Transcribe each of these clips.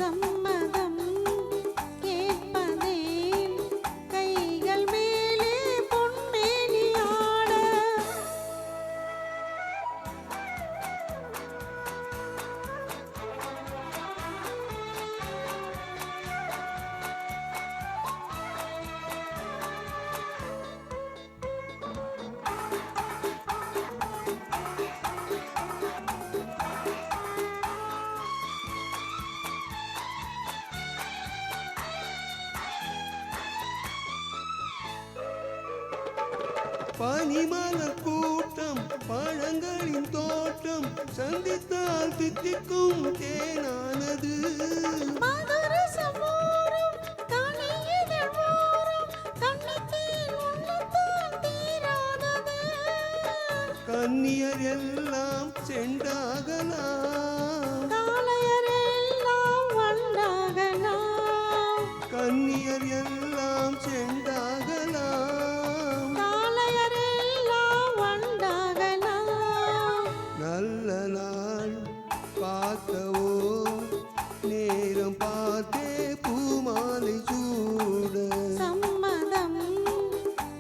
சம்மதம் கேட்பதேன் கைகள் மேலே பொன்மேனி ஆட பனிமலர் கூட்டம் பழங்களின் தோட்டம் சந்தித்தால் தித்திக்கும் தேனானது மதுரசம் ஊறும் கனியிதழ் ஊறும் கண்ணித்தேன் உண்ணத்தான் தீராதது கன்னியர் எல்லாம் செண்டாகலாம் காளையர் எல்லாம் வண்டாகலாம் கன்னியர் எல்லாம் செண்டாகலாம் காளையர் எல்லாம் வண்டாகலாம் நல்ல நாள் பார்த்தவோ நேரம் பார்த்தே பூமாலை சூட சம்மதம்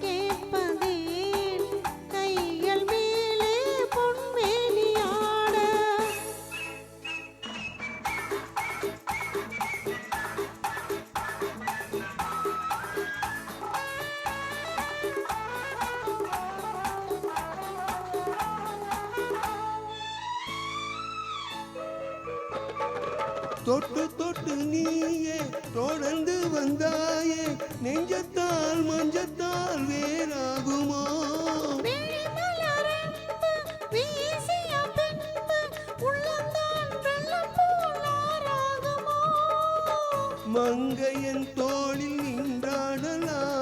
கேட்பதேன் கைகள் மேலே பொன்மேனி ஆட தொட்டு தொட்டு நீயே தொடர்ந்து வந்தாயே நெஞ்சத்தால் மஞ்சத்தால் வேறாகுமோ விழிமலரன்பு வீசிய பின்பு உள்ளந்தான் வெள்ளம் போல் ஆறாகுமோ மங்கையன் தோளில் நின்றாடலாம்